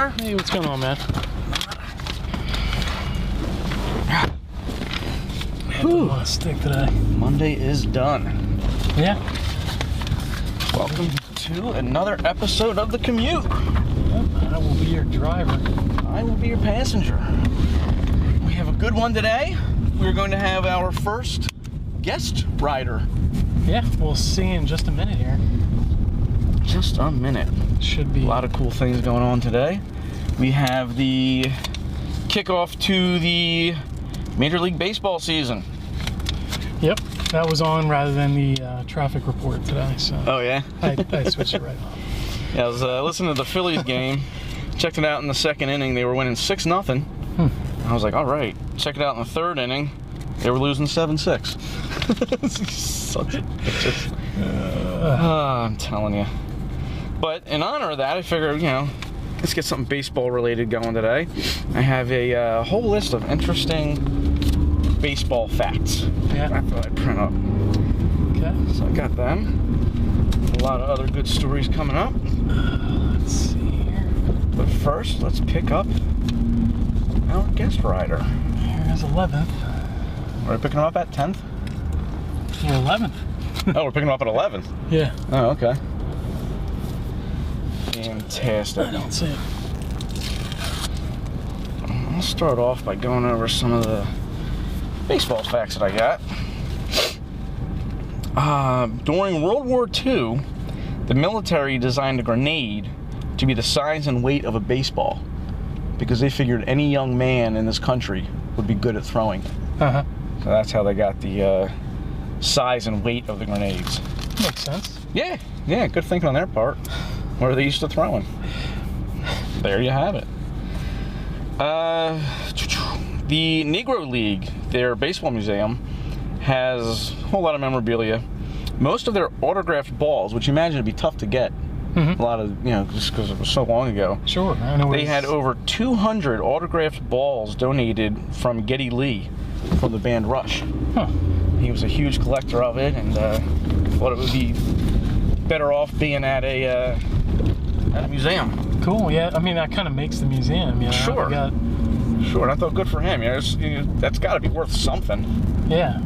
sir? Hey, what's going on, man? Whew. On a stick today. Monday is done. Yeah. Welcome to another episode of The Commute. Yep, I will be your driver. I will be your passenger. We have a good one today. We're going to have our first guest rider. Yeah, we'll see in just a minute here. Just a minute. Should be A lot of cool things going on today. We have the kickoff to the Major League Baseball season. Yep, that was on rather than the traffic report today, so Oh, yeah? I switched it right on. Yeah, I was listening to the Phillies game. Checked it out in the second inning. They were winning 6-0. I was like, all right. Check it out in the third inning. They were losing 7-6. Such a bitches. I'm telling you. But in honor of that, I figured, let's get something baseball related going today. I have a whole list of interesting baseball facts. Yeah. I thought I'd print up. Okay. So I got them. A lot of other good stories coming up. Let's see here. But first, let's pick up our guest rider. Here's 11th. Are we picking him up at 10th? You're 11th. Oh, we're picking him up at 11th. Yeah. Oh, okay. Fantastic. I don't see it. I'll start off by going over some of the baseball facts that I got. During World War II, the military designed a grenade to be the size and weight of a baseball because they figured any young man in this country would be good at throwing it. Uh-huh. So that's how they got the size and weight of the grenades. Makes sense. Yeah, good thinking on their part. Where are they used to throwing? There you have it. The Negro League, their baseball museum, has a whole lot of memorabilia. Most of their autographed balls, which you imagine would be tough to get. Mm-hmm. A lot of, just because it was so long ago. Sure. I know They had over 200 autographed balls donated from Geddy Lee from the band Rush. Huh. He was a huge collector of it and thought it would be better off being at a museum. Cool, yeah. I mean, that kind of makes the museum, Sure. Sure, and I thought good for him. That's got to be worth something. Yeah,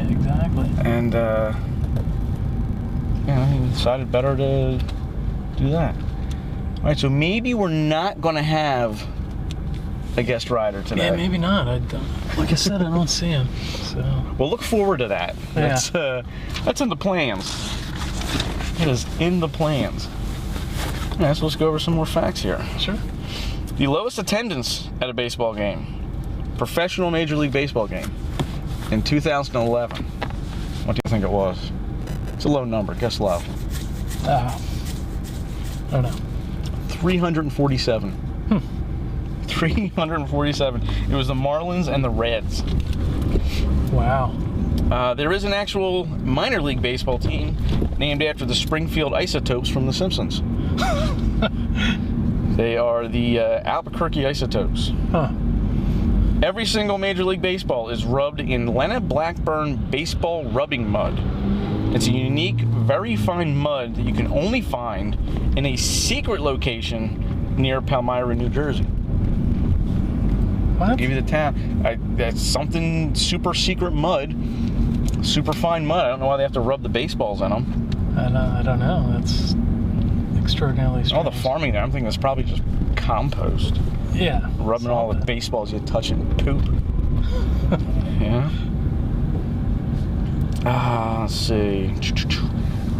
exactly. And, he decided better to do that. All right, so maybe we're not going to have a guest rider today. Yeah, maybe not. Like I said, I don't see him. So. We'll look forward to that. Yeah. That's in the plans. It is in the plans. Yeah, so let's go over some more facts here. Sure. The lowest attendance at a baseball game, professional Major League Baseball game, in 2011. What do you think it was? It's a low number. Guess low. I don't know. 347. 347. It was the Marlins and the Reds. Wow. There is an actual minor league baseball team named after the Springfield Isotopes from The Simpsons. They are the Albuquerque Isotopes. Huh. Every single Major League Baseball is rubbed in Lena Blackburn baseball rubbing mud. It's a unique, very fine mud that you can only find in a secret location near Palmyra, New Jersey. What? I'll give you the town. That's something super secret mud, super fine mud. I don't know why they have to rub the baseballs in them. I don't know. That's extraordinarily strange. All the farming there, I'm thinking it's probably just compost. Yeah. Rubbing all the baseballs you touch and poop. Yeah. Let's see.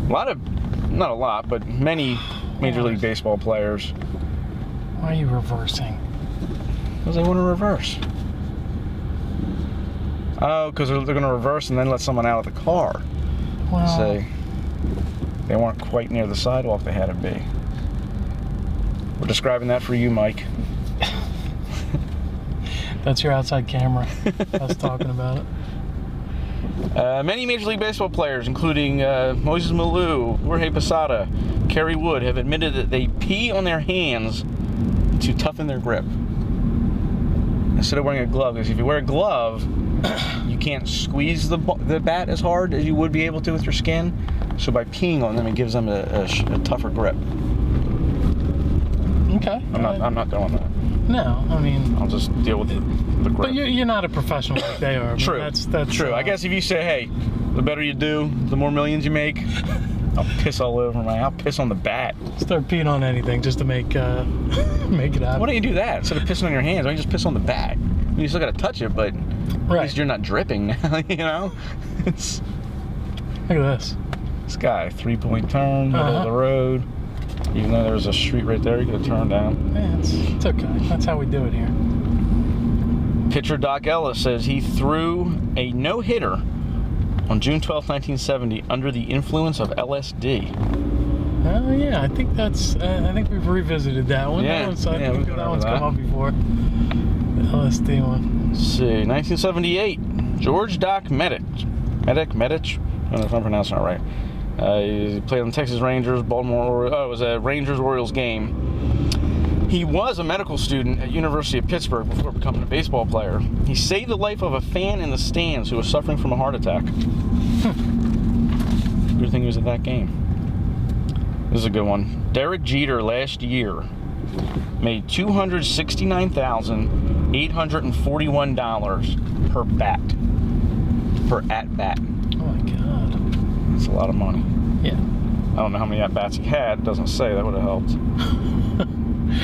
Not a lot, but many Major League Baseball players. Why are you reversing? Because they want to reverse. Oh, because they're going to reverse and then let someone out of the car. Well, Say they weren't quite near the sidewalk they had to be. We're describing that for you, Mike. that's your outside camera. Us talking about it. Many Major League Baseball players, including Moises Malou, Jorge Posada, Kerry Wood, have admitted that they pee on their hands to toughen their grip instead of wearing a glove. Because if you wear a glove, you can't squeeze the bat as hard as you would be able to with your skin. So by peeing on them, it gives them a tougher grip. Okay. I'm not doing that. No, I mean, I'll just deal with the grip. but you're not a professional like they are. I mean, True. That's true. I guess if you say, hey, the better you do, the more millions you make, I'll piss all over I'll piss on the bat. Start peeing on anything just to make make it happen. Why don't you do that instead of pissing on your hands? Why don't you just piss on the bat? I mean, you still got to touch it, but at least you're not dripping now. You know. Look at this. This guy, 3-point turn, middle of the road. Even though there was a street right there, you could have turned down. Yeah, it's okay. That's how we do it here. Pitcher Doc Ellis says he threw a no-hitter on June 12, 1970, under the influence of LSD. Oh yeah, I think I think we've revisited that one. Yeah, That one's come up before. The LSD one. Let's see, 1978, George Doc Medich. I don't know if I'm pronouncing it right. He played on the Texas Rangers, it was a Rangers-Orioles game. He was a medical student at University of Pittsburgh before becoming a baseball player. He saved the life of a fan in the stands who was suffering from a heart attack. Good thing he was at that game. This is a good one. Derek Jeter last year made $269,841 per bat. Per at-bat. Oh my God. That's a lot of money. Yeah. I don't know how many at-bats he had. It doesn't say. That would have helped.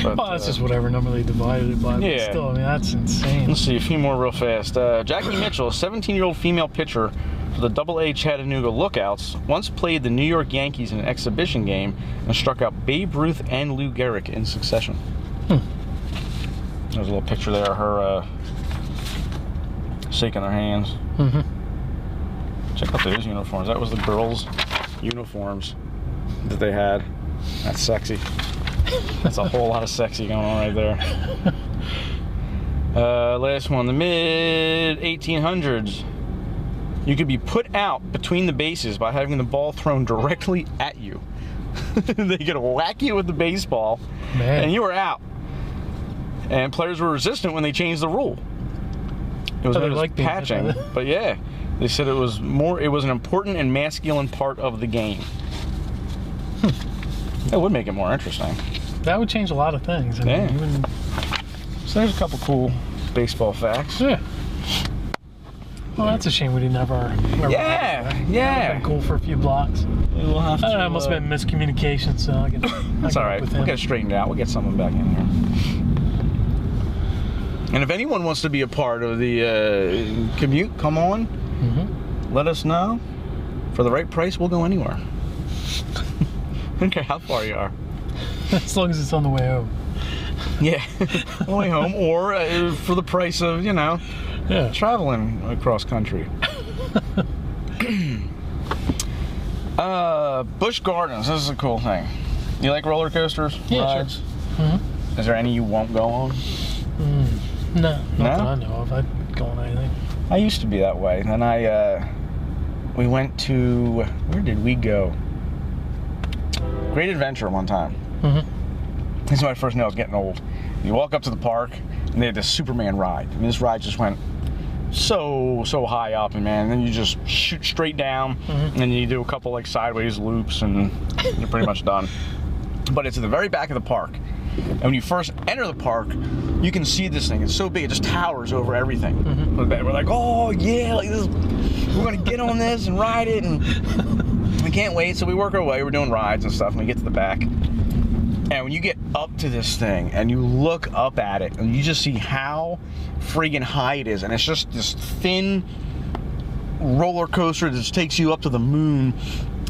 But, well, that's just whatever number they divided it by. Yeah. But still, I mean, that's insane. Let's see, a few more real fast. Jackie Mitchell, a 17-year-old female pitcher for the Double-A Chattanooga Lookouts, once played the New York Yankees in an exhibition game and struck out Babe Ruth and Lou Gehrig in succession. There's a little picture there of her shaking their hands. Mm-hmm. Check out those uniforms. That was the girls' uniforms that they had. That's sexy. That's a whole lot of sexy going on right there. Last one, the mid-1800s. You could be put out between the bases by having the ball thrown directly at you. They could whack you with the baseball, and you were out. And players were resistant when they changed the rule. It was known as patching, but yeah, they said it was an important and masculine part of the game. That would make it more interesting. That would change a lot of things. I mean, so there's a couple cool baseball facts. Yeah. Well, that's a shame we didn't have our yeah. That would have been cool for a few blocks. We'll have to, It must have been miscommunication, so I that's all right. We'll get it straightened out. We'll get someone back in here. And if anyone wants to be a part of the commute, come on. Mm-hmm. Let us know. For the right price, we'll go anywhere. I don't care how far you are. As long as it's on the way home. Yeah, on the way home, or for the price of, traveling across country. Busch Gardens, this is a cool thing. You like roller coasters? Yeah, rides? sure. Mm-hmm. Is there any you won't go on? No, not that I know of. I'd go on anything. I used to be that way. Then we went to, where did we go? Great Adventure one time. Mm-hmm. This is when I first knew I was getting old. You walk up to the park, and they had this Superman ride. I mean, this ride just went so high up, and then you just shoot straight down, and then you do a couple like sideways loops, and you're pretty much done. But it's at the very back of the park. And when you first enter the park, you can see this thing. It's so big, it just towers over everything. Mm-hmm. We're like, oh yeah, like this, we're gonna get on this and ride it, and we can't wait. So we work our way. We're doing rides and stuff, and we get to the back. And when you get up to this thing and you look up at it, and you just see how friggin' high it is, and it's just this thin roller coaster that just takes you up to the moon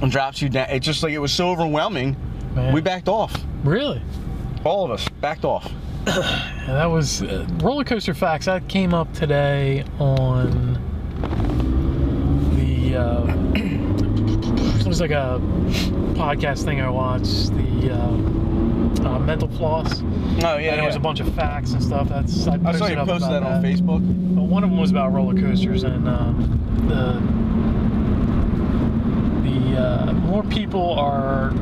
and drops you down. It's just like, it was so overwhelming. Man. We backed off. Really? All of us backed off. That was roller coaster facts. That came up today on the it was like a podcast thing I watched, the Mental Floss. Oh yeah, and there was a bunch of facts and stuff. I saw you posted that on Facebook. But one of them was about roller coasters, and the more people are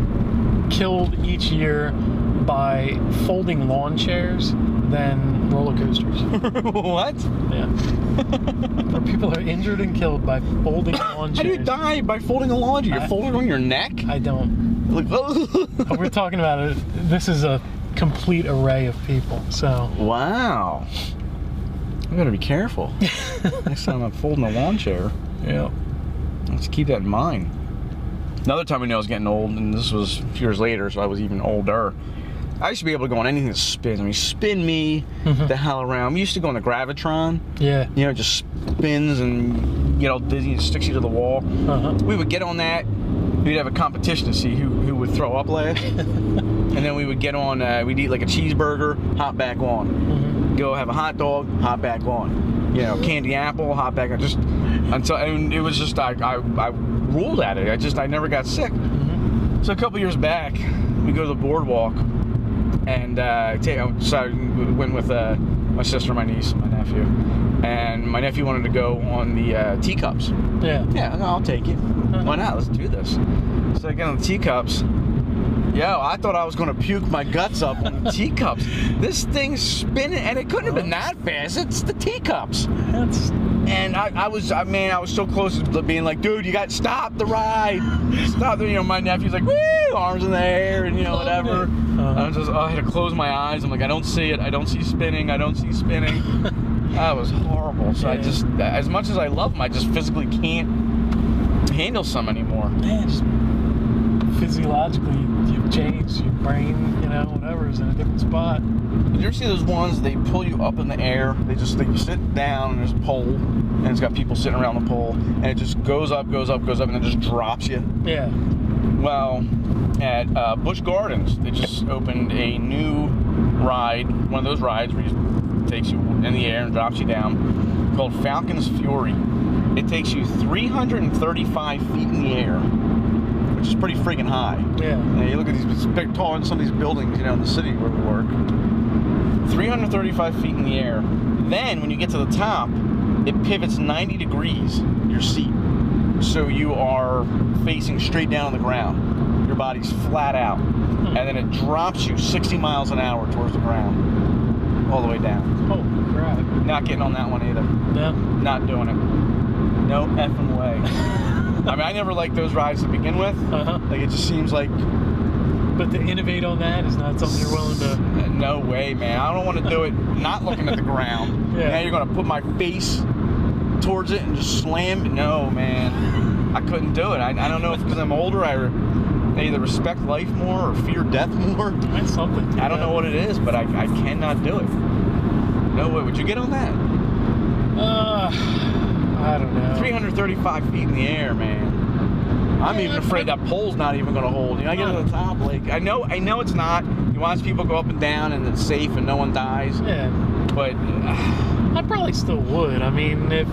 killed each year by folding lawn chairs than roller coasters. What? Yeah. More people are injured and killed by folding lawn chairs. How do you die by folding a lawn chair? You're folding on your neck? I don't. Like, But we're talking about it. This is a complete array of people. So Wow. I better be careful. Next time I'm folding a lawn chair. yeah. Let's keep that in mind. Another time we knew I was getting old, and this was a few years later, so I was even older. I used to be able to go on anything that spins. I mean, spin me the hell around. We used to go on the Gravitron. Yeah. You know, it just spins and, you know, Disney and sticks you to the wall. We would get on that. We'd have a competition to see who would throw up last. And then we would get on, we'd eat like a cheeseburger, hop back on. Go have a hot dog, hop back on. You know, candy apple, hop back on. Just until, and it was just, I ruled at it. I never got sick. So a couple years back, we go to the boardwalk, and so I went with my sister, my niece, my nephew, and my nephew wanted to go on the teacups. Yeah. Yeah, no, I'll take it. Why not? Let's do this. So I get on the teacups. Yo, I thought I was going to puke my guts up on the teacups. This thing's spinning, and it couldn't have been that fast. It's the teacups. And I was so close to being like, dude, you got to stop the ride. Stop. You know, my nephew's like, woo, arms in the air, and, you know, whatever. I had to close my eyes. I'm like, I don't see it. I don't see spinning. I don't see spinning. That was horrible. So I just, as much as I love them, I just physically can't handle some anymore. Man, just physiologically, you've changed. Your brain, you know, whatever, is in a different spot. Did you ever see those ones, they pull you up in the air, you sit down and there's a pole, and it's got people sitting around the pole, and it just goes up, and then just drops you? Yeah. Well, at Busch Gardens, they just opened a new ride, one of those rides where it takes you in the air and drops you down, called Falcon's Fury. It takes you 335 feet in the air, which is pretty freaking high. Yeah. And you look at these big, tall, and some of these buildings, you know, in the city where we work. 335 feet in the air. Then, when you get to the top, it pivots 90 degrees, your seat. So you are facing straight down on the ground. Your body's flat out. And then it drops you 60 miles an hour towards the ground. All the way down. Holy crap. Not getting on that one either. No. Not doing it. No effing way. I mean, I never liked those rides to begin with. Like, it just seems like... But to innovate on that is not something you're willing to... No way, man. I don't want to do it not looking at the ground. Yeah. Now you're going to put my face towards it and just slam it. No, man. I couldn't do it. I don't know if because I'm older, I either respect life more or fear death more. That's something. I don't know what it is, but I cannot do it. No way. Would you get on that? I don't know. 335 feet in the air, man. I'm even afraid that pole's not even going to hold. You know, I get to the top, like, I know it's not. You watch people go up and down and it's safe and no one dies. Yeah. But I probably still would. I mean, if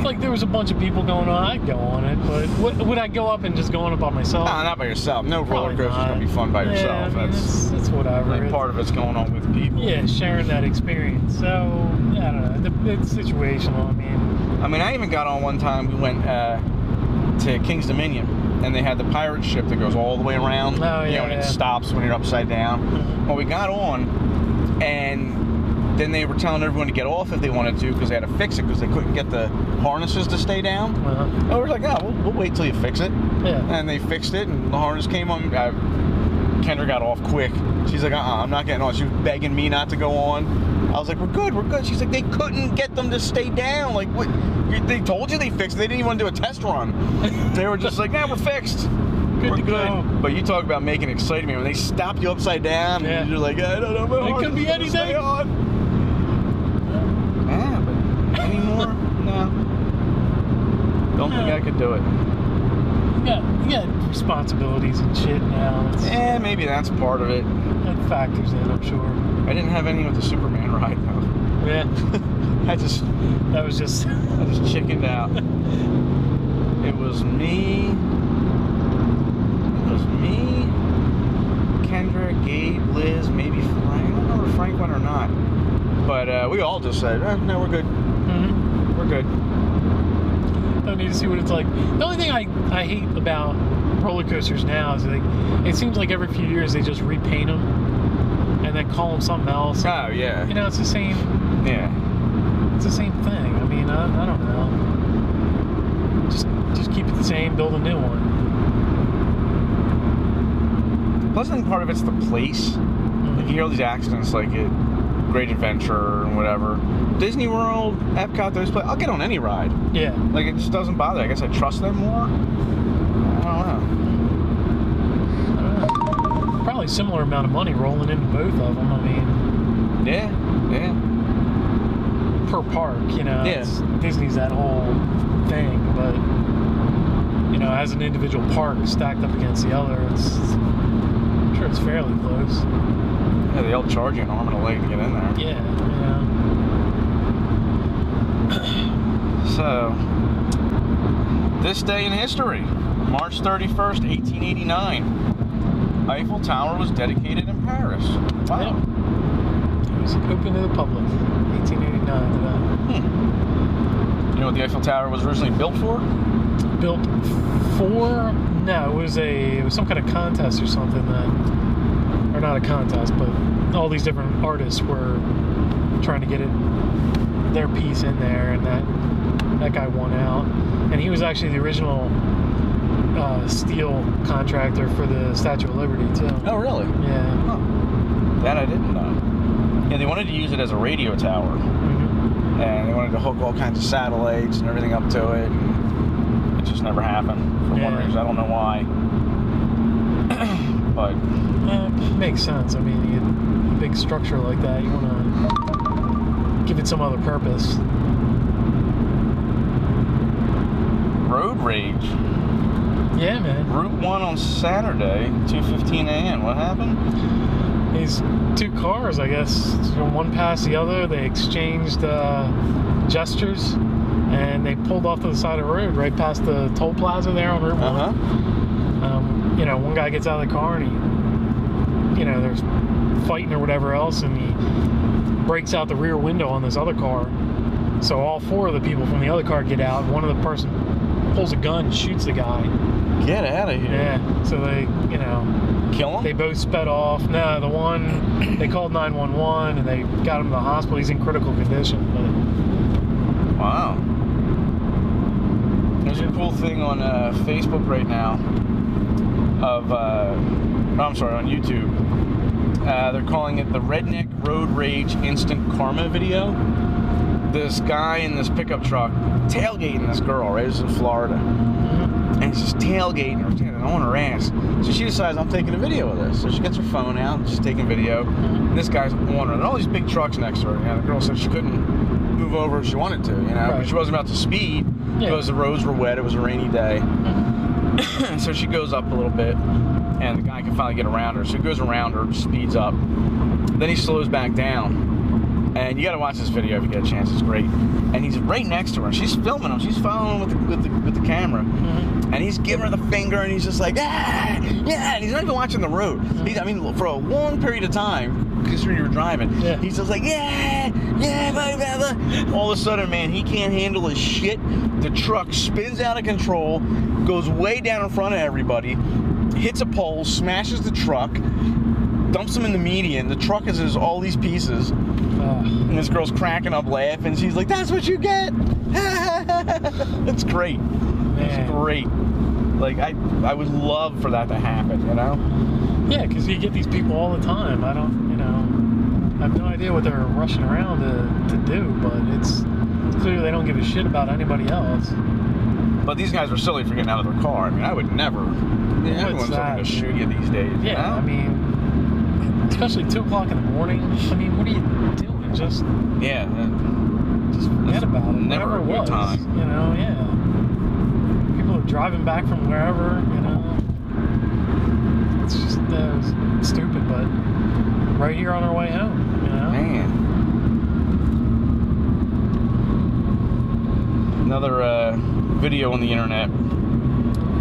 like there was a bunch of people going on, I'd go on it. But would I go up and just go on it by myself? No, not by yourself. No roller Probably coaster's not. going to be fun by yourself. I mean, it's whatever. Like part of it's going on with people. Yeah, sharing that experience. So, I don't know. It's situational. I mean, I even got on one time. We went to King's Dominion, and they had the pirate ship that goes all the way around. Oh, yeah, you know, and it stops when you're upside down. Well, we got on, and then they were telling everyone to get off if they wanted to because they had to fix it because they couldn't get the harnesses to stay down. And we were like, we'll wait till you fix it. Yeah. And they fixed it, and the harness came on. Kendra got off quick. She's like, I'm not getting on. She was begging me not to go on. I was like, we're good. She's like, they couldn't get them to stay down. Like, what? They told you they fixed it. They didn't even want to do a test run. They were just like, we're fixed. We're good. Go. But you talk about making excitement when they stop you upside down, and you're like, I don't know. It could be anything. Stay on. But anymore? No. Don't think I could do it. You got responsibilities and shit now. Maybe that's part of it. That factors in, I'm sure. I didn't have any with the Superman ride though. Yeah. I just chickened out. It was me, Kendra, Gabe, Liz, maybe Frank. I don't know if Frank went or not. But we all just said, no, we're good. We're good. Don't need to see what it's like. The only thing I hate about roller coasters now is like it seems like every few years they just repaint them and then call them something else. Oh yeah. You know, it's the same. Yeah. It's the same thing. I mean, I don't know. Just keep it the same. Build a new one. Plus, I think part of it's the place. you hear all these accidents like at Great Adventure and whatever. Disney World, Epcot, those places, I'll get on any ride. Yeah. Like, it just doesn't bother. I guess I trust them more. I don't know. Probably similar amount of money rolling into both of them. I mean, Yeah. per park, you know. Yeah. Disney's that whole thing, but you know, as an individual park stacked up against the other, I'm sure it's fairly close. Yeah, they all charge you an arm and a leg to get in there. Yeah. So, this day in history, March 31st, 1889. Eiffel Tower was dedicated in Paris. Wow. Yeah. It was open to the public, 1889 to that. You know what the Eiffel Tower was originally built for? Built for? No, it was some kind of contest or something or not a contest, but all these different artists were trying to get their piece in there, and that guy won out. And he was actually the original steel contractor for the Statue of Liberty too. Oh, really? Yeah. Huh. That I didn't know. Yeah, they wanted to use it as a radio tower, and they wanted to hook all kinds of satellites and everything up to it. And it just never happened for one reason. I don't know why. But it makes sense. I mean, you get a big structure like that, you want to give it some other purpose. road rage. Yeah, man. Route 1 on Saturday, 2:15 a.m. What happened? These two cars, I guess, one passed the other. They exchanged gestures, and they pulled off to the side of the road, right past the toll plaza there on Route 1. You know, one guy gets out of the car, and he, you know, there's fighting or whatever else, and he breaks out the rear window on this other car. So all four of the people from the other car get out. One of the person pulls a gun and shoots the guy. Get out of here. Yeah, so they, you know... Kill him? They both sped off. No, the one, they called 911 and they got him to the hospital. He's in critical condition. But... Wow. There's a cool thing on Facebook right now of, I'm sorry, on YouTube. They're calling it the Redneck Road Rage Instant Karma video. This guy in this pickup truck tailgating this girl, right? This is in Florida. And he's just tailgating her, on her ass. So she decides, I'm taking a video of this. So she gets her phone out, she's taking video. And this guy's on her. And all these big trucks next to her. You know, the girl said she couldn't move over if she wanted to, you know. Right. But she wasn't about to speed because the roads were wet. It was a rainy day. So she goes up a little bit, and the guy can finally get around her. So he goes around her, speeds up. Then he slows back down. And you got to watch this video if you get a chance. It's great. And he's right next to her. And she's filming him. She's following him with the camera. And he's giving her the finger, and he's just like, yeah. And he's not even watching the road. I mean, for a long period of time, because you were driving, he's just like, yeah, blah, blah, blah. All of a sudden, man, he can't handle his shit. The truck spins out of control, goes way down in front of everybody, hits a pole, smashes the truck, dumps him in the median. The truck is all these pieces. And this girl's cracking up laughing. She's like, that's what you get. It's great. Man. It's great. Like, I would love for that to happen, you know? Yeah, because you get these people all the time. I don't, you know, I have no idea what they're rushing around to do, but it's clear they don't give a shit about anybody else. But these guys are silly for getting out of their car. I mean, I would never. Everyone's looking to shoot you these days. Yeah, you know? I mean, especially 2 o'clock in the morning. I mean, what are you doing? Just forget about it. Never a good time. You know, people are driving back from wherever. You know, it's just stupid, but right here on our way home. You know, man. Another video on the internet.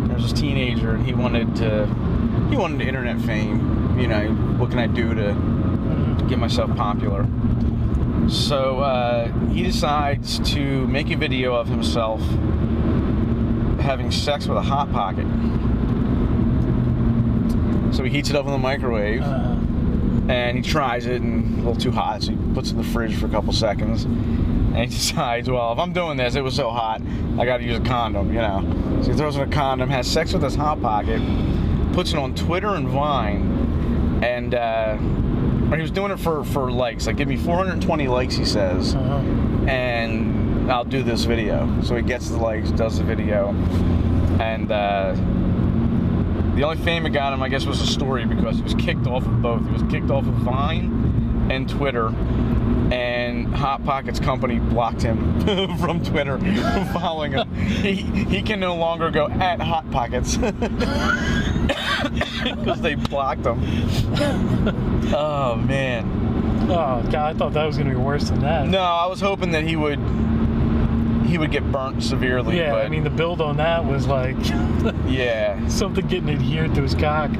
There's this teenager, and he wanted internet fame. You know, what can I do to get myself popular? So he decides to make a video of himself having sex with a Hot Pocket. So he heats it up in the microwave, and he tries it, and a little too hot, so he puts it in the fridge for a couple seconds. And he decides, well, if I'm doing this, it was so hot, I got to use a condom, you know. So he throws in a condom, has sex with his Hot Pocket, puts it on Twitter and Vine, and or he was doing it for likes. Like, give me 420 likes, he says, and I'll do this video. So he gets the likes, does the video, and the only fame it got him, I guess, was a story because he was kicked off of both. He was kicked off of Vine and Twitter, and Hot Pockets company blocked him from Twitter from following him. He can no longer go at Hot Pockets because they blocked him. Oh, man. Oh, God, I thought that was going to be worse than that. No, I was hoping that he would get burnt severely. Yeah, but I mean, the build on that was like... yeah. Something getting adhered to his cock.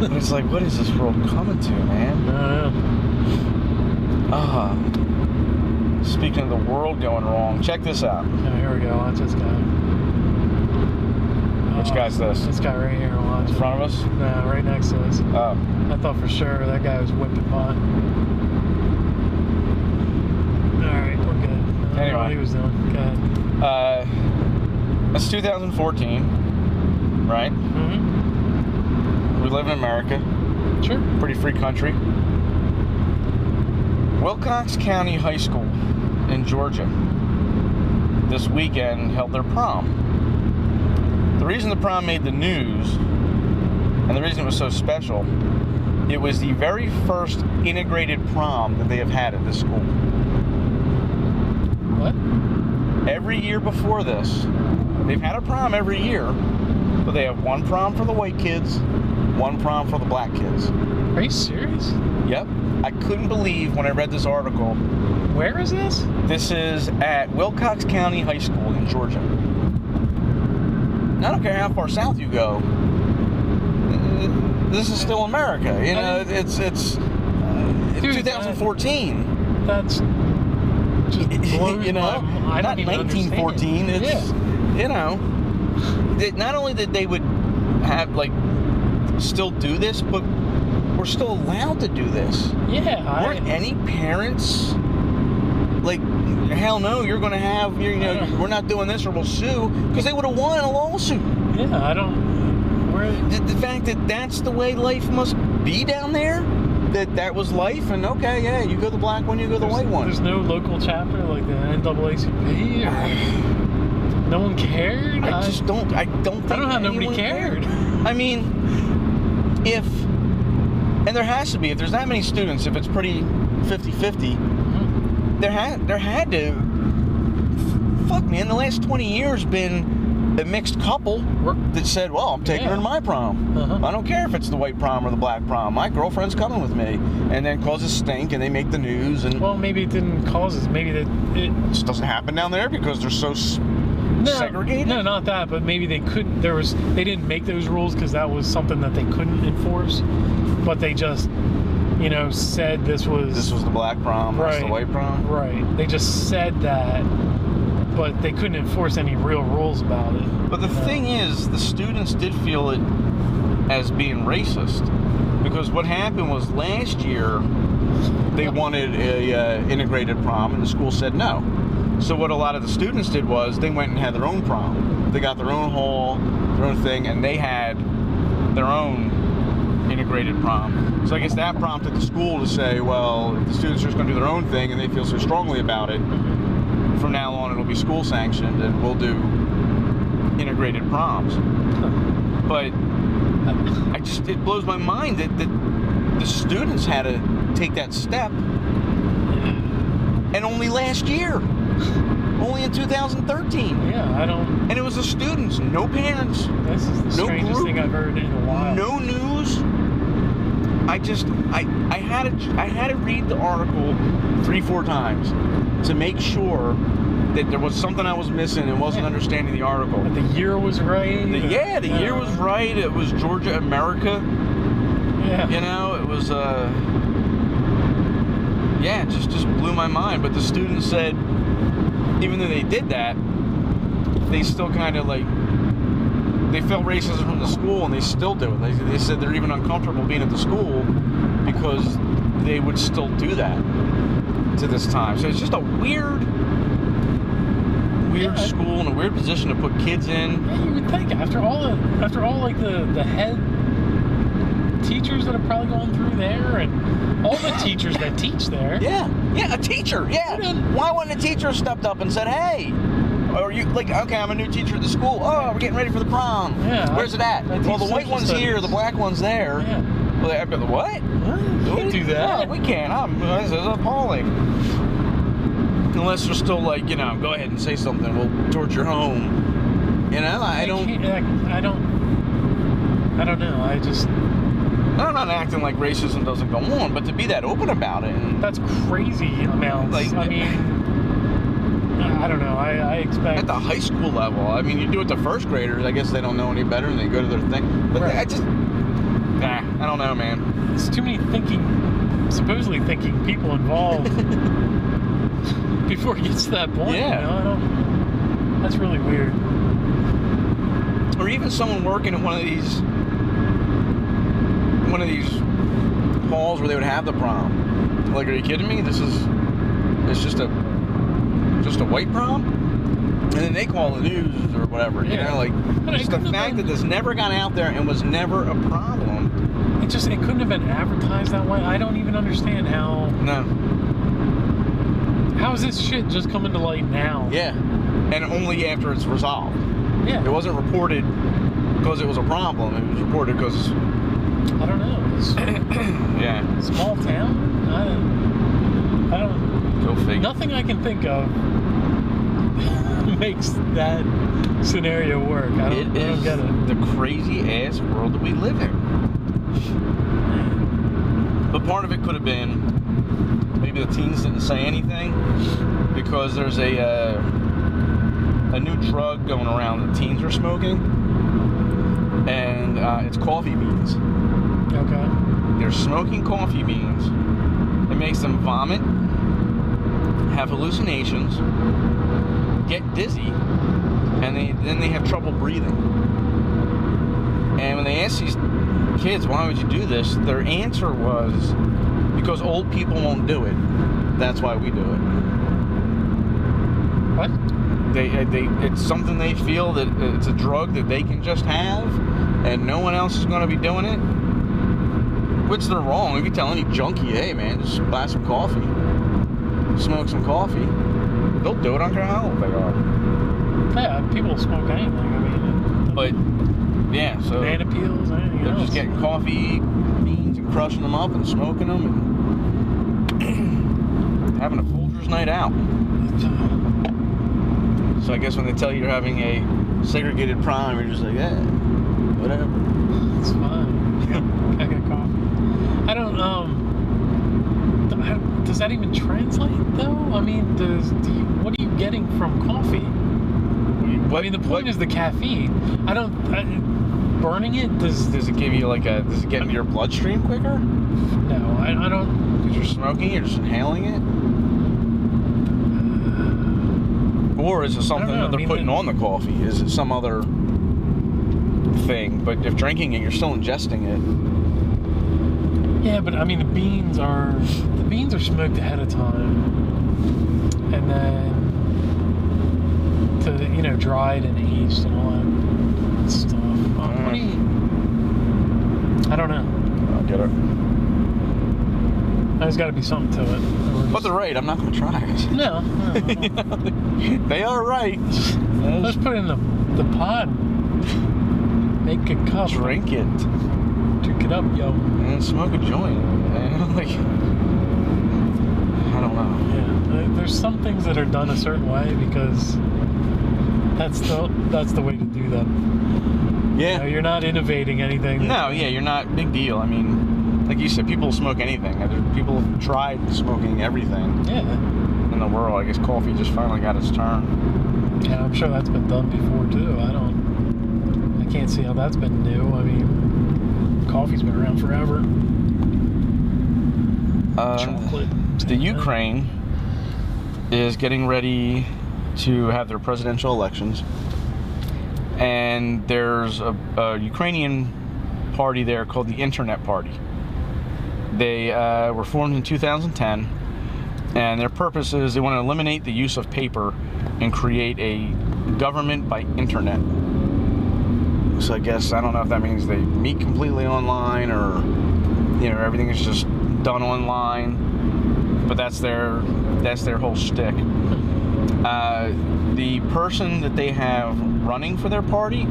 But it's like, what is this world coming to, man? Speaking of the world going wrong, check this out. Oh, here we go. Watch this guy. Which guy's this? This guy right here. Watch. In front of us? No, right next to us. Oh. I thought for sure that guy was whipping pot. Alright, we're good. I don't know what he was doing. Go ahead. It's 2014, right? Mm-hmm. We live in America. Sure. Pretty free country. Wilcox County High School in Georgia this weekend held their prom. The reason the prom made the news, and the reason it was so special, it was the very first integrated prom that they have had at this school. What? Every year before this, they've had a prom every year, but they have one prom for the white kids, one prom for the black kids. Are you serious? Yep. I couldn't believe when I read this article. Where is this? This is at Wilcox County High School in Georgia. I don't care how far south you go. This is still America. You know, it's Dude, 2014. That's just blows you know, my, not 1914. It's you know, not only that they would have like still do this, but we're still allowed to do this. Yeah. Weren't any parents like, hell no, you're going to have, you know, we're not doing this or we'll sue, because they would have won a lawsuit. Yeah, I don't. The fact that that's the way life must be down there, that was life, and okay, yeah, you go the black one, you go the white one. There's no local chapter like the NAACP, or no one cared. I don't think. I don't know how nobody cared. I mean, and there has to be, if there's that many students, if it's pretty 50-50, there had to, fuck man, the last 20 years been a mixed couple that said, well, I'm taking her to my prom. I don't care if it's the white prom or the black prom. My girlfriend's coming with me. And then causes stink, and they make the news. And well, maybe it didn't cause it. Maybe it just doesn't happen down there because they're so segregated. No, not that. But maybe they couldn't. They didn't make those rules because that was something that they couldn't enforce. But they just, you know, said this was the black prom. Right. That's the white prom. Right. They just said that. But they couldn't enforce any real rules about it. But the thing is, the students did feel it as being racist. Because what happened was last year, they wanted a integrated prom, and the school said no. So what a lot of the students did was they went and had their own prom. They got their own hall, their own thing, and they had their own integrated prom. So I guess that prompted the school to say, well, if the students are just going to do their own thing and they feel so strongly about it, from now on it'll be school sanctioned and we'll do integrated proms. But it blows my mind that the students had to take that step, and only last year, only in 2013. Yeah, I don't. And it was the students, no parents. This is the strangest thing I've heard in a while. No news. I had to read the article 3-4 times to make sure that there was something I was missing and wasn't understanding the article. But the year was right. The year was right. It was Georgia, America. Yeah. You know, it was it just blew my mind. But the students said, even though they did that, they still kind of like, they felt racism from the school, and they still do it. They said they're even uncomfortable being at the school because they would still do that to this time. So it's just a weird school and a weird position to put kids in. Yeah, you would think after all like the head teachers that have probably gone through there, and all the teachers that teach there. Yeah, a teacher. Yeah. Why wouldn't a teacher have stepped up and said, "Hey"? Or you like, okay, I'm a new teacher at the school. Oh, we're getting ready for the prom. Yeah. Where's it at? Well, the white one's here, the black one's there. Yeah. Well, I've got the what? You can't do that. No, we can't. This is appalling. Unless they're still like, go ahead and say something. We'll torture home. I don't know. I'm not acting like racism doesn't go on, but to be that open about it. That's crazy amounts. I don't know. I expect... At the high school level. I mean, you do it to first graders. I guess they don't know any better and they go to their thing. But right. I don't know, man. There's too many supposedly thinking people involved before it gets to that point. Yeah. That's really weird. Or even someone working at one of these halls where they would have the prom. Like, are you kidding me? It's just a white prom? And then they call the news or whatever, just the fact that this never got out there and was never a problem. It couldn't have been advertised that way. I don't even understand how. No. How is this shit just coming to light now? Yeah. And only after it's resolved. Yeah. It wasn't reported because it was a problem. It was reported because... I don't know. Yeah. Small town? I don't... Go figure. Nothing I can think of makes that scenario work. I don't get it. The crazy-ass world that we live in. But part of it could have been maybe the teens didn't say anything because there's a new drug going around that teens are smoking, and it's coffee beans. Okay. They're smoking coffee beans. It makes them vomit, have hallucinations, get dizzy, and then they have trouble breathing. And when they ask these kids, why would you do this? Their answer was, because old people won't do it. That's why we do it. What? It's something they feel that it's a drug that they can just have, and no one else is going to be doing it. Which they're wrong. If you tell any junkie, hey man, just buy some coffee, smoke some coffee, they'll do it. I don't care how old they are. Yeah, people smoke anything. But yeah, so banana peels, anything they're else. just getting coffee beans and crushing them up and smoking them and having a Folgers night out. So I guess when they tell you you're having a segregated prom, you're just like, yeah, whatever. It's fine. I got coffee. I don't, does that even translate though? I mean, what are you getting from coffee? The point is the caffeine. Burning it, does it give you does it get into your bloodstream quicker? No, I don't. Because you're smoking, you're just inhaling it? Or is it something that they're putting on the coffee? Is it some other thing? But if drinking it, you're still ingesting it. Yeah, but the beans are smoked ahead of time, and then to dried and aged and all that stuff. I don't know. I get it. There's got to be something to it. But they're right. I'm not going to try it. No. They are right. Let's put it in the pot. Make a cup. Drink it. Drink it up, yo. And smoke a joint. I don't know. Yeah. There's some things that are done a certain way because that's the way to do them. Yeah. You're not innovating anything. No, yeah, you're not. Big deal. Like you said, people smoke anything. People have tried smoking everything. Yeah. In the world, I guess coffee just finally got its turn. Yeah, I'm sure that's been done before too. I can't see how that's been new. Coffee's been around forever. Chocolate. The Ukraine is getting ready to have their presidential elections, and there's a Ukrainian party there called the Internet Party. They were formed in 2010, and their purpose is they want to eliminate the use of paper and create a government by internet. So I guess, I don't know if that means they meet completely online or, everything is just done online. But that's their whole shtick. The person that they have running for their party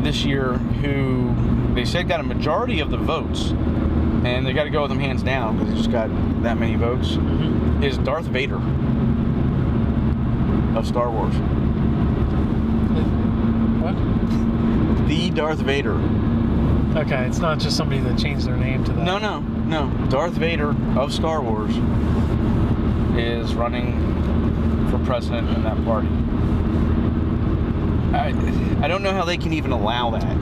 this year, who they said got a majority of the votes, and they got to go with them hands down because he just got that many votes, is Darth Vader of Star Wars. What? The Darth Vader. Okay, it's not just somebody that changed their name to that. No. Darth Vader of Star Wars is running for president in that party. I don't know how they can even allow that.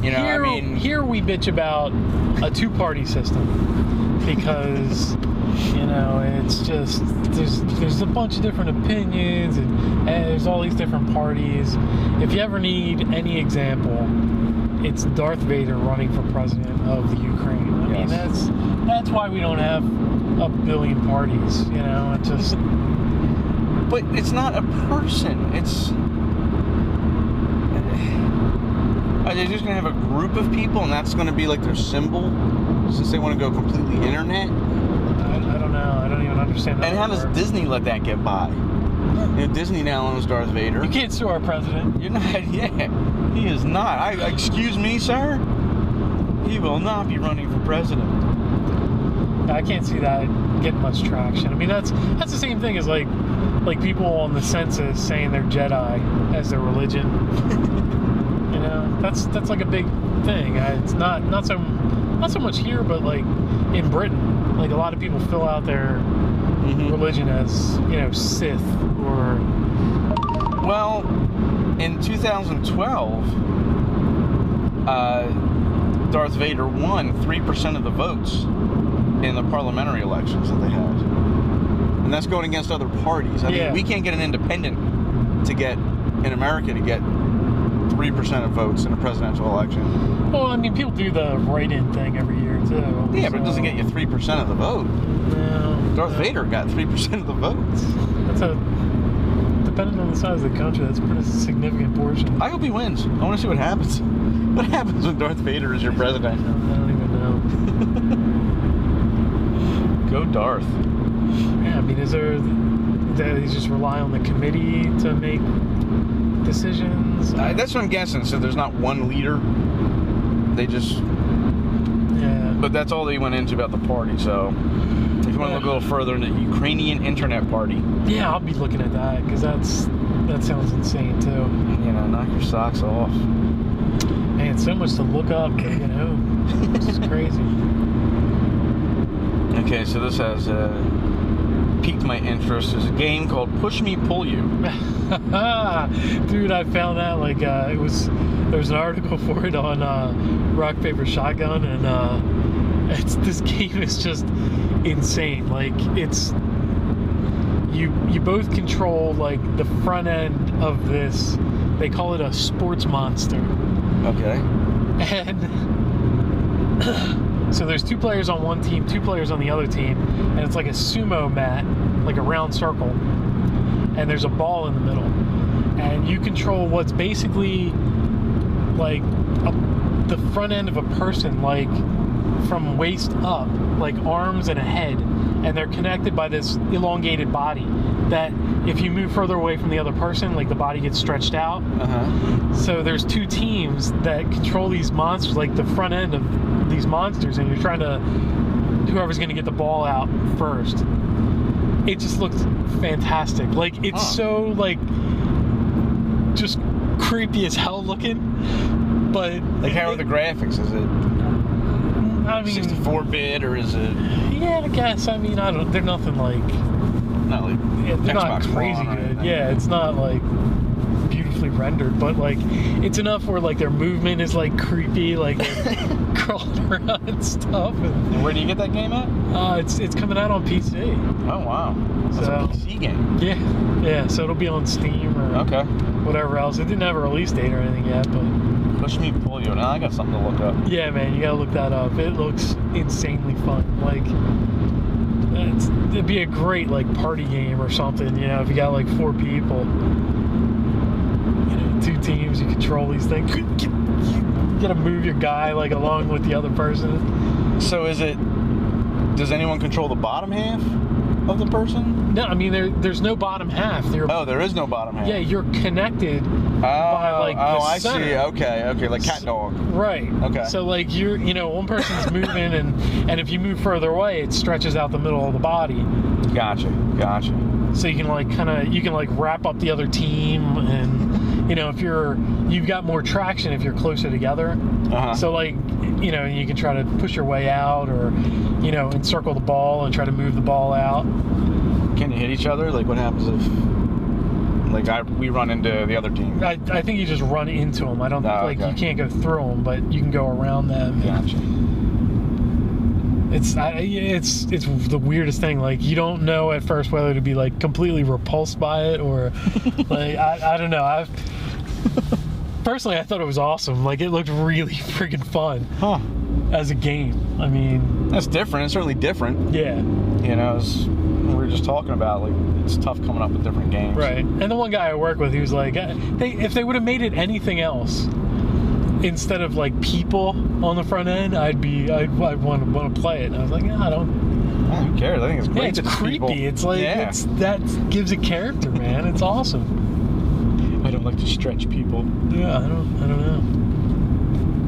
Well, here we bitch about a two-party system because, it's just, there's a bunch of different opinions and there's all these different parties. If you ever need any example, it's Darth Vader running for president of the Ukraine. I mean, that's why we don't have a billion parties, it just... But it's not a person, it's... Are they just going to have a group of people and that's going to be like their symbol? Since they want to go completely internet? I don't know. I don't even understand that. And how does Disney let that get by? Disney now owns Darth Vader. You can't sue our president. You're not, he is not. Excuse me, sir? He will not be running for president. I can't see that getting much traction. I mean, that's the same thing as like people on the census saying they're Jedi as their religion. That's like a big thing. It's not so much here, but like in Britain, like a lot of people fill out their religion as Sith or. Well, in 2012, Darth Vader won 3% of the votes in the parliamentary elections that they had, and that's going against other parties. I mean, we can't get an independent in America to get 3% of votes in a presidential election. Well, I mean, people do the write-in thing every year too. Yeah, but it doesn't get you 3% of the vote. No. Darth Vader got 3% of the votes. Depending on the size of the country, that's a pretty significant portion. I hope he wins. I want to see what happens. What happens when Darth Vader is your president? I don't even know. Go Darth. Yeah, I mean, is there... They just rely on the committee to make decisions? That's what I'm guessing. So there's not one leader. They just... Yeah. But that's all they went into about the party, so... If you want to look a little further into the Ukrainian Internet Party. Yeah, I'll be looking at that, because that sounds insane, too. Knock your socks off. Man, so much to look up, This is crazy. Okay, so this has piqued my interest. There's a game called Push Me, Pull You. Dude, I found that, there was an article for it on Rock, Paper, Shotgun, and this game is just insane. It's you both control the front end of this. They call it a sports monster. Okay. And so there's 2 players on one team, 2 players on the other team, and it's like a sumo mat, like a round circle, and there's a ball in the middle, and you control what's basically the front end of a person, from waist up, arms and a head, and they're connected by this elongated body that if you move further away from the other person, the body gets stretched out. So there's 2 teams that control these monsters, the front end of these monsters, and you're trying to, whoever's going to get the ball out first. It just looks fantastic. It's so just creepy as hell looking, but how are the graphics? Is it 64-bit or is it? Yeah, I guess. I mean, they're nothing not like they're Xbox not crazy good. Yeah, it's not beautifully rendered, but it's enough where their movement is creepy, they're crawling around and stuff. And where do you get that game at? It's coming out on PC. Oh wow, that's a PC game. Yeah. So it'll be on Steam or whatever else. It didn't have a release date or anything yet, but. Push Me, Pull You. Now I got something to look up. Yeah, man, you gotta look that up. It looks insanely fun. It'd be a great like party game or something, you know, if you got like 4 people. You know, 2 teams, you control these things. You gotta move your guy like along with the other person. So does anyone control the bottom half of the person? No, I mean there's no bottom half. There is no bottom half. Yeah, you're connected by like the center. I see. Okay, like cat dog. Right. Okay. So like one person's moving and if you move further away, it stretches out the middle of the body. Gotcha. So you can like wrap up the other team, and you know if you've got more traction if you're closer together. So like you know you can try to push your way out, or you know encircle the ball and try to move the ball out. Can you hit each other? Like what happens if we run into the other team? I think you just run into them. I don't you can't go through them, but you can go around them. Gotcha. It's the weirdest thing. Like you don't know at first whether to be like completely repulsed by it or like I don't know. Personally I thought it was awesome. Like it looked really freaking fun. As a game. I mean, that's different. It's certainly different. Yeah. You know, we were just talking about like it's tough coming up with different games. Right. And the one guy I work with, he was like, if they would have made it anything else instead of like people on the front end, I'd want to play it. And I was like, I don't. Who cares? I think it's great. Yeah, it's creepy. People. It's like that gives a character, man. It's awesome. I don't like to stretch people. Yeah, I don't know.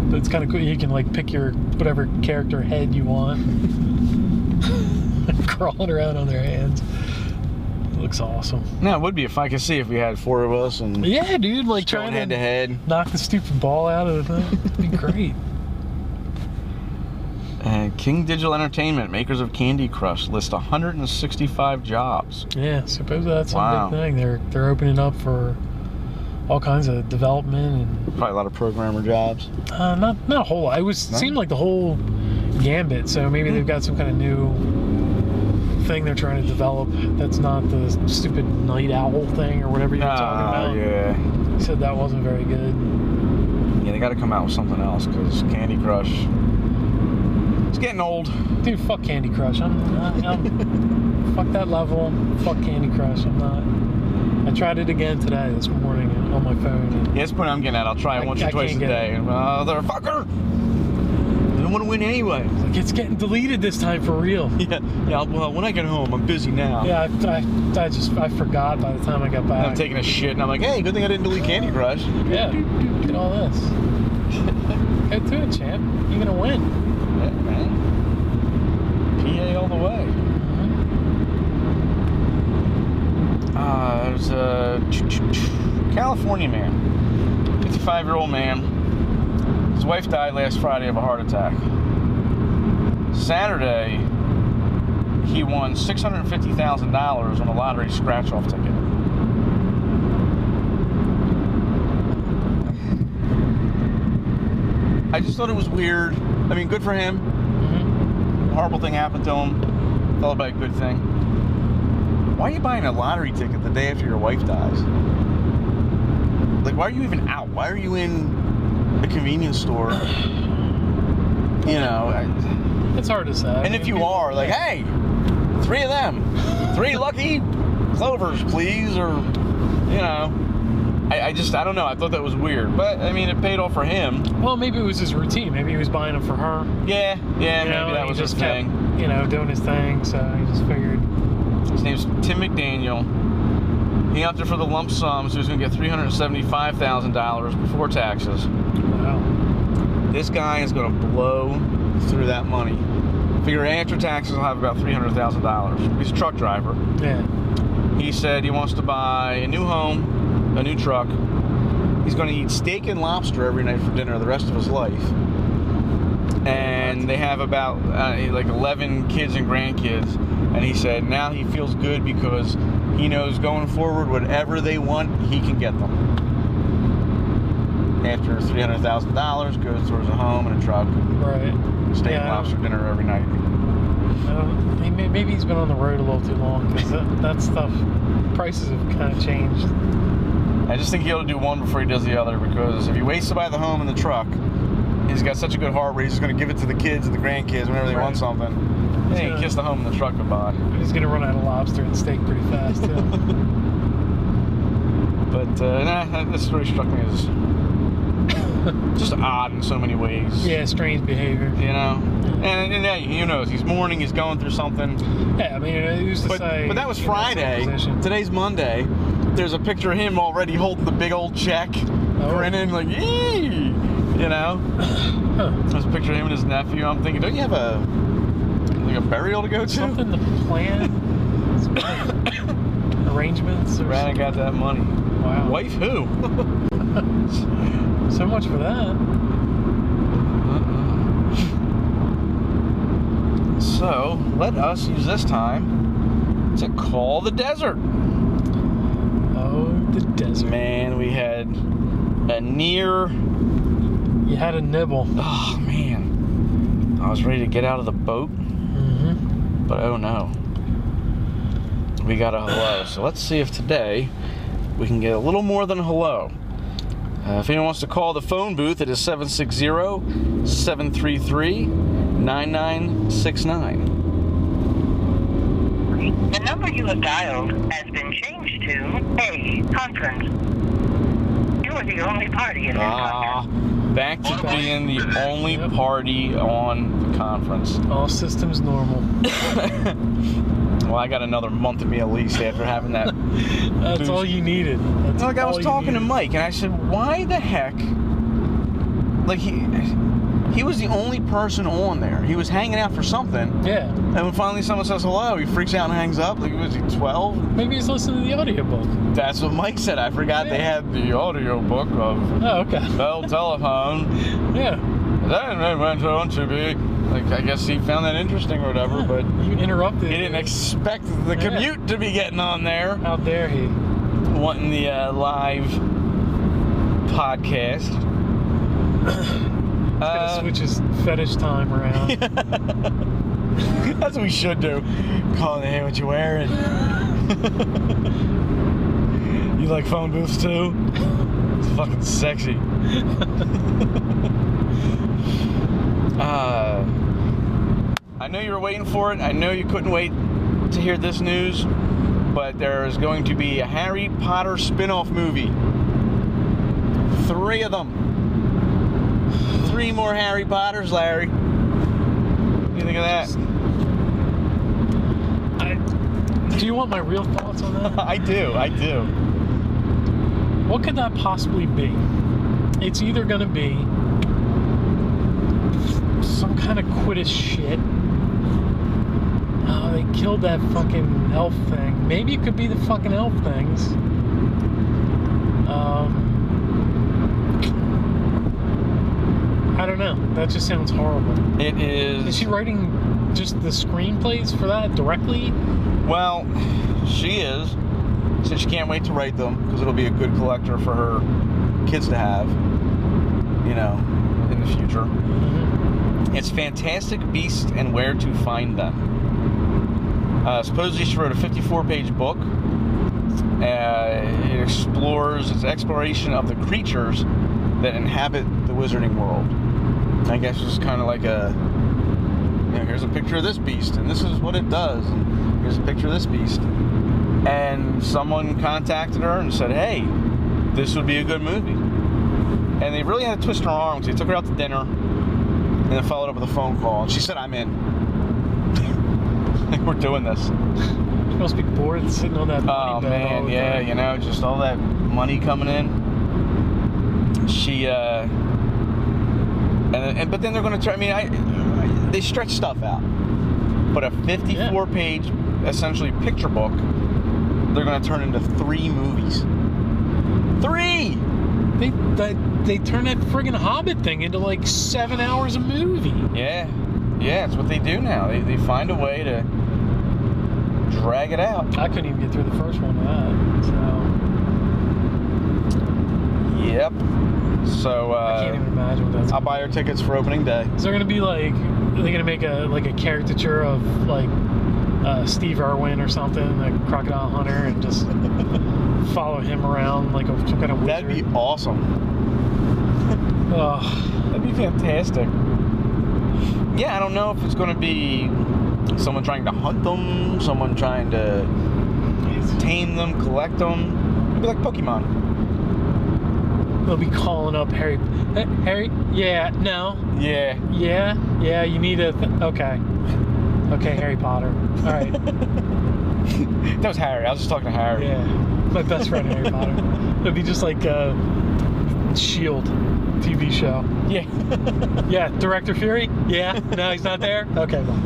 But it's kind of cool. You can like pick your whatever character head you want. Crawling around on their hands. It looks awesome. No, it would be if I could see if we had 4 of us and yeah, dude, like trying head to head, knock the stupid ball out of the thing. It'd be great. And King Digital Entertainment, makers of Candy Crush, list 165 jobs. Yeah, suppose that's a big thing. They're opening up for all kinds of development and probably a lot of programmer jobs. Not a whole lot. Seemed like the whole gambit. So maybe they've got some kind of new thing they're trying to develop that's not the stupid night owl thing or whatever you were talking about. Yeah. You said that wasn't very good. Yeah, they got to come out with something else because Candy Crush. It's getting old. Dude, fuck Candy Crush. I'm fuck that level. Fuck Candy Crush. I'm not. I tried it again today, this morning, on my phone. Yeah, that's what I'm getting at. I'll try it once or twice a day. Motherfucker! I don't want to win anyway. Like, it's getting deleted this time for real. Yeah. Well, when I get home, I'm busy now. Yeah, I forgot by the time I got back. I'm taking a shit, and I'm like, hey, good thing I didn't delete Candy Crush. Yeah. Get all this. Go to it, champ. You're gonna win. Yeah, man. PA all the way. There's a California man, 55-year-old man. His wife died last Friday of a heart attack. Saturday, he won $650,000 on a lottery scratch-off ticket. I just thought it was weird. I mean, good for him. Mm-hmm. Horrible thing happened to him. Thought about a good thing. Why are you buying a lottery ticket the day after your wife dies? Like, why are you even out? Why are you in a convenience store? You know. It's hard to say. And if you are, like, hey, 3 of them. 3 lucky clovers, please. Or, you know. I don't know. I thought that was weird. But, I mean, it paid off for him. Well, maybe it was his routine. Maybe he was buying them for her. Yeah, maybe that was his thing. Doing his thing, so he just figured. His name's Tim McDaniel. He opted for the lump sum, so he's going to get $375,000 before taxes. Wow. This guy is going to blow through that money. Figure after taxes, he'll have about $300,000. He's a truck driver. Yeah. He said he wants to buy a new home, a new truck. He's going to eat steak and lobster every night for dinner the rest of his life. And they have about like 11 kids and grandkids. And he said now he feels good because he knows going forward, whatever they want, he can get them. After $300,000 goes towards a home and a truck. Right. Steak and lobster dinner every night. Maybe he's been on the road a little too long because that stuff, prices have kind of changed. I just think he ought to do one before he does the other because if he waits to buy the home and the truck, he's got such a good heart rate, he's just going to give it to the kids and the grandkids whenever they want something. Hey, kiss the home in the truck goodbye. He's gonna run out of lobster and steak pretty fast too. But this story struck me as just odd in so many ways. Yeah, strange behavior. You know, and yeah, who knows? He's mourning. He's going through something. Yeah, I mean, he used to say. But that was Friday. Today's Monday. There's a picture of him already holding the big old check, grinning like, "Yee!" You know. There's a picture of him and his nephew. I'm thinking, don't you have a burial to go to? Something to plan. Arrangements. Or Brandon got that money. Wow. Wife who? So much for that. So, let us use this time to call the desert. Oh, the desert. Man, we had a near... You had a nibble. Oh, man. I was ready to get out of the boat. Mm-hmm. But oh no. We got a hello. So let's see if today we can get a little more than a hello. If anyone wants to call the phone booth, it is 760-733-9969. The number you have dialed has been changed to a conference. You are the only party in this conference. Back to being the only party on the conference. All systems normal. Well, I got another month of me at least after having that. That's boost. all you needed. That's Like I was all you talking to needed. Mike, and I said, "Why the heck?" Like he was the only person on there. He was hanging out for something. Yeah. And when finally someone says hello, he freaks out and hangs up. Like, was he 12? Maybe he's listening to the audiobook. That's what Mike said. I forgot they had the audio book of Oh, okay. Bell Telephone. Yeah. Then it went on to be, like, I guess he found that interesting or whatever, but You interrupted. he didn't expect the commute to be getting on there. How dare he? Wanting the live podcast. He's gonna switch his fetish time around. That's what we should do. Calling, hey, what you wearing? You like phone booths too? It's fucking sexy. I know you were waiting for it. I know you couldn't wait to hear this news, but there is going to be a Harry Potter spin-off movie. 3 of them. 3 more Harry Potters, Larry. What do you think of that? Do you want my real thoughts on that? I do. What could that possibly be? It's either gonna be some kind of Quidditch shit. Oh, they killed that fucking elf thing. Maybe it could be the fucking elf things. I don't know. That just sounds horrible. It is. Is she writing just the screenplays for that directly? Well, she is. Said she can't wait to write them because it'll be a good collector for her kids to have, you know, in the future. Mm-hmm. It's Fantastic Beasts and Where to Find Them. Supposedly she wrote a 54-page book. It explores its exploration of the creatures that inhabit the wizarding world. I guess it's kind of like a, you know, here's a picture of this beast, and this is what it does, and here's a picture of this beast. And someone contacted her and said, hey, this would be a good movie. And they really had to twist her arm, because they took her out to dinner, and then followed up with a phone call, and she said, I'm in. We're doing this. She must be bored sitting on that money bed all man, the yeah, time. you know, just all that money coming in. She, but then they're going to try, I mean, they stretch stuff out. But a 54-page, essentially, picture book, they're going to turn into 3 movies. 3! They turn that friggin' Hobbit thing into like 7 hours a movie. Yeah, it's what they do now. They find a way to drag it out. I couldn't even get through the first one of that. Yep. So, I can't even imagine what that's. I'll buy her tickets for opening day. Is there gonna be like, are they gonna make a caricature of like Steve Irwin or something, like Crocodile Hunter, and just follow him around like some kind of wizard? That'd be awesome. Oh, That'd be fantastic. Yeah, I don't know if it's going to be Someone trying to hunt them, someone trying to tame them, collect them. It'd be like Pokemon. They'll be calling up Harry. Hey, Harry? Yeah, no. Yeah. Yeah, you need a... Okay. Okay, Harry Potter. All right. That was Harry. I was just talking to Harry. Yeah, my best friend Harry Potter. It'd be just like a S.H.I.E.L.D. TV show. Yeah. Yeah, Director Fury? Yeah? No, he's not there? Okay, well.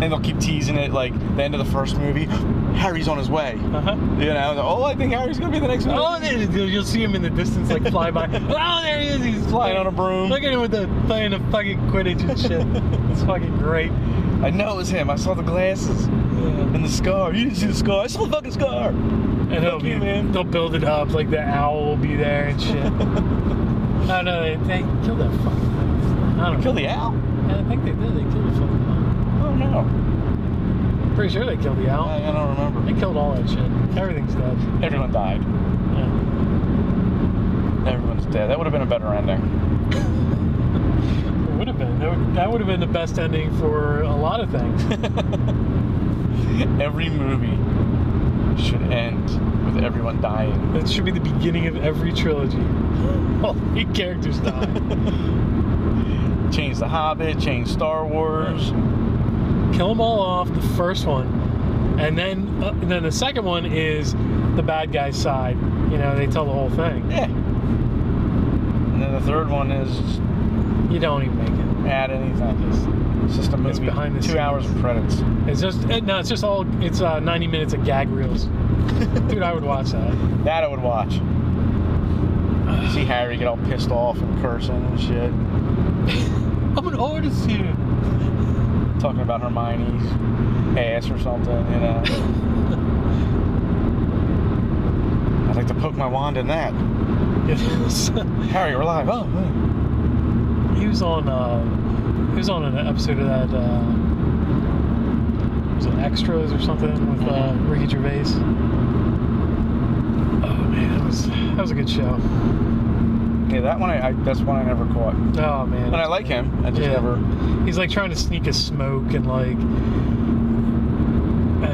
And they'll keep teasing it, like, the end of the first movie, Harry's on his way. Uh-huh. You know, oh, I think Harry's going to be the next movie. Oh, you'll see him in the distance, like, fly by. Oh, there he is. He's Flying on a broom. Look at him playing the fucking Quidditch and shit. It's fucking great. I know it was him. I saw the glasses and the scar. You didn't see the scar. I saw the fucking scar. And they'll build it up, like the owl will be there and shit. Oh, no, they killed that fucking thing. I don't know. Kill the owl? Yeah, I think they did. They killed the fucking owl. Oh, no. Pretty sure they killed the owl. I don't remember. They killed all that shit. Everything's dead. Everyone died. Yeah. Everyone's dead. That would have been a better ending. It would have been. That would have been the best ending for a lot of things. Every movie should end with everyone dying. That should be the beginning of every trilogy. All 8 characters die. Change The Hobbit, change Star Wars. Kill them all off, the first one. And then the second one is the bad guy's side. You know, they tell the whole thing. Yeah. And then the third one is... You don't even make it. Add anything. It's just a movie. It's behind the 2 scenes. hours of credits. It's just 90 minutes of gag reels. Dude, I would watch that. That I would watch. See Harry get all pissed off and cursing and shit. I'm an artist here. Talking about Hermione's ass or something, you know. I'd like to poke my wand in that. Harry, we're live. Oh, hey. He was on an episode of that was it Extras or something with Ricky Gervais. Oh man, that was a good show. Yeah, that one that's one I never caught. Oh man. And I like him. I just never. He's like trying to sneak a smoke and like, what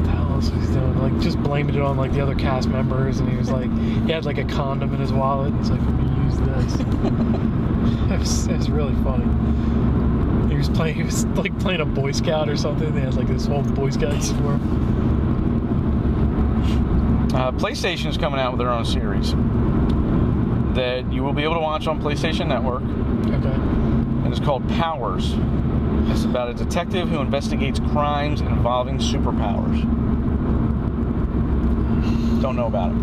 the hell else was he doing? Like just blaming it on like the other cast members, and he was like, he had like a condom in his wallet. And he's like, let me use this. It was really funny. He was like playing a Boy Scout or something. They had like this whole Boy Scout swarm. PlayStation is coming out with their own series that you will be able to watch on PlayStation Network. Okay. And it's called Powers. It's about a detective who investigates crimes involving superpowers. Don't know about it.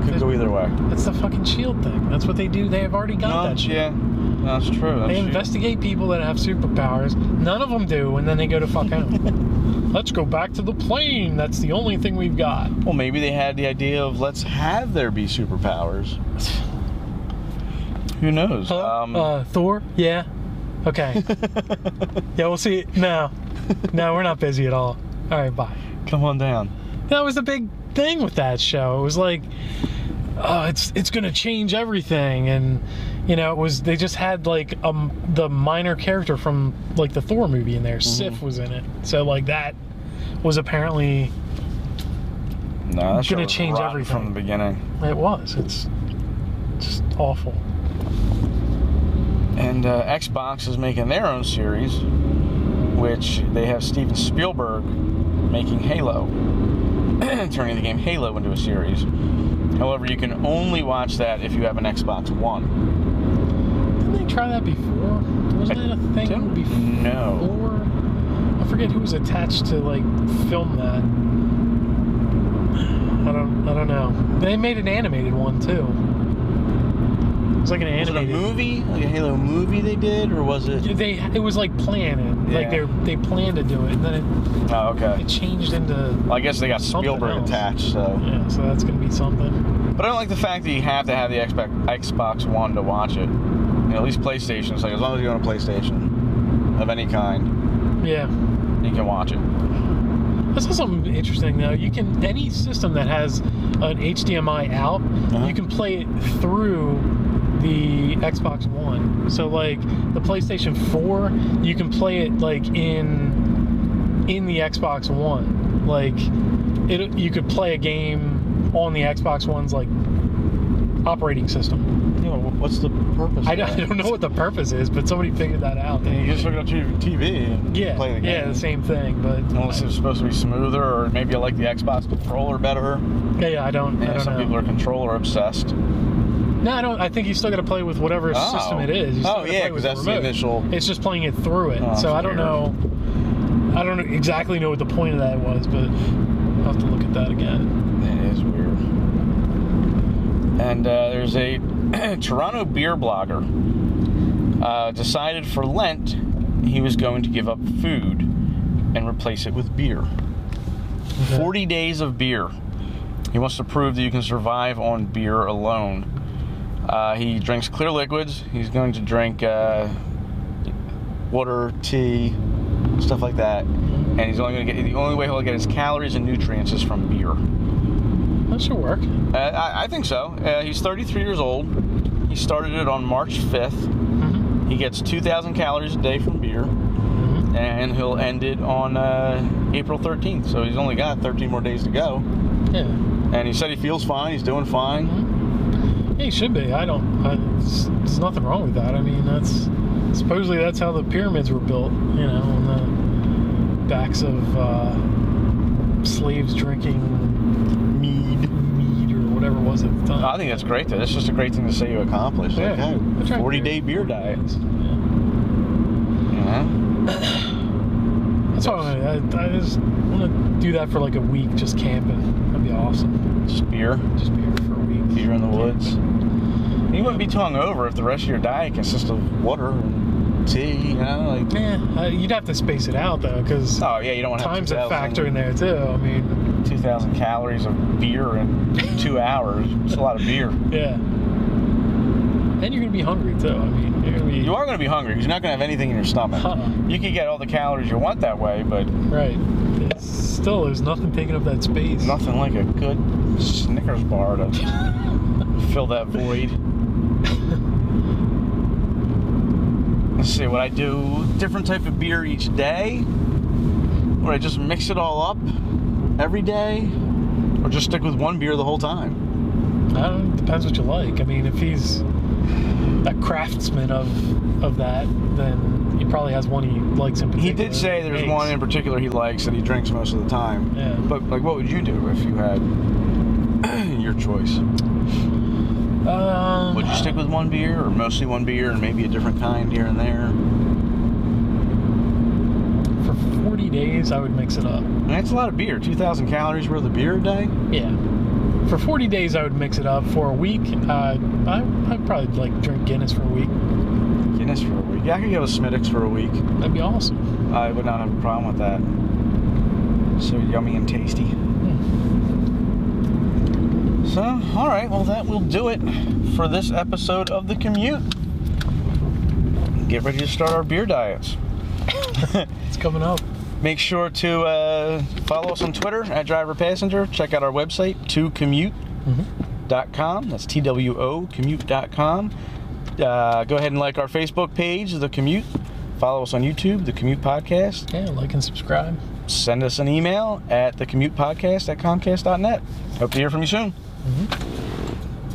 Could go either way. That's the fucking S.H.I.E.L.D. thing. That's what they do. They have already got that shit. Yeah, that's true. They investigate people that have superpowers. None of them do, and then they go to fuck out. Let's go back to the plane. That's the only thing we've got. Well, maybe they had the idea of let's have there be superpowers. Who knows? Thor? Yeah. Okay. Yeah, we'll see. No, we're not busy at all. All right, bye. Come on down. That was the big thing with that show. It was like, oh, it's gonna change everything, and you know, they just had like the minor character from like the Thor movie in there. Sif was in it, so like that was apparently gonna change everything from the beginning. It was. It's just awful. And Xbox is making their own series, which they have Steven Spielberg making Halo. Turning the game Halo into a series. However, you can only watch that if you have an Xbox One. Didn't they try that before? Wasn't that a thing before? No. I forget who was attached to like film that. I don't know. They made an animated one too. It was like an animated. Was it a movie? Like a Halo movie they did, or was it? It was like planning. Yeah. Like they planned to do it, and then it changed into. Well, I guess they got Spielberg attached, so. Yeah, so that's gonna be something. But I don't like the fact that you have to have the Xbox One to watch it. You know, at least PlayStation. It's like as long as you own a PlayStation of any kind. Yeah. You can watch it. This is something interesting though. You can any system that has an HDMI out, you can play it through the Xbox One. So like the PlayStation 4, you can play it like in the Xbox One. Like you could play a game on the Xbox One's like operating system. You know, what's the purpose? I don't know what the purpose is, but somebody figured that out. You just hook it up to your TV and play the game. Yeah, the same thing. But unless it's supposed to be smoother, or maybe you like the Xbox controller better. Yeah, I don't know. Some people are controller obsessed. No, I don't. I think you still got to play with whatever system it is. Because that's the initial. It's just playing it through it. So I don't know. I don't exactly know what the point of that was, but I'll have to look at that again. It is weird. And there's a Toronto beer blogger decided for Lent he was going to give up food and replace it with beer. Okay. 40 days of beer. He wants to prove that you can survive on beer alone. He drinks clear liquids. He's going to drink water, tea, stuff like that. And he's only going to get, the only way he'll get his calories and nutrients is from beer. That should work. I think so. He's 33 years old. He started it on March 5th. Mm-hmm. He gets 2,000 calories a day from beer. Mm-hmm. And he'll end it on April 13th. So he's only got 13 more days to go. Yeah. And he said he feels fine. He's doing fine. Mm-hmm. Yeah, he should be. There's nothing wrong with that. I mean, supposedly that's how the pyramids were built, you know, on the backs of slaves drinking mead or whatever it was at the time. I think that's great, though. That's just a great thing to say you accomplished. Yeah. Like, hey, 40-day beer diets. Yeah. That's why I just want to do that for like a week, just camping. That'd be awesome. Just beer? Just beer for a week. Beer in the woods. You wouldn't be too hungover if the rest of your diet consists of water and tea, you know? Like, you'd have to space it out, though, because you don't want to have time's a factor in there, too. I mean, 2,000 calories of beer in 2 hours. It's a lot of beer. Yeah. And you're going to be hungry, too. I mean, you are going to be hungry because you're not going to have anything in your stomach. You can get all the calories you want that way, but... Right. Still, there's nothing taking up that space. Nothing like a good Snickers bar to fill that void. Let's see, would I do different type of beer each day? Would I just mix it all up every day? Or just stick with one beer the whole time? Depends what you like. I mean, if he's a craftsman of that, then he probably has one he likes in particular. He did say there's one in particular he likes that he drinks most of the time. Yeah. But, like, what would you do if you had your choice? Would you stick with one beer, or mostly one beer, and maybe a different kind here and there? For 40 days, I would mix it up. And that's a lot of beer. 2,000 calories worth of beer a day? Yeah. For 40 days, I would mix it up. For a week, I'd probably like drink Guinness for a week. Guinness for a week? Yeah, I could go with Smittix for a week. That'd be awesome. I would not have a problem with that. So yummy and tasty. So, alright, well that will do it for this episode of The Commute. Get ready to start our beer diets. It's coming up. Make sure to follow us on Twitter @DriverPassenger. Check out our website, tocommute.com. That's TWO, commute.com. Go ahead and like our Facebook page, The Commute. Follow us on YouTube, The Commute Podcast. Yeah, like and subscribe. Send us an email at thecommutepodcast@comcast.net. Hope to hear from you soon. Mm-hmm.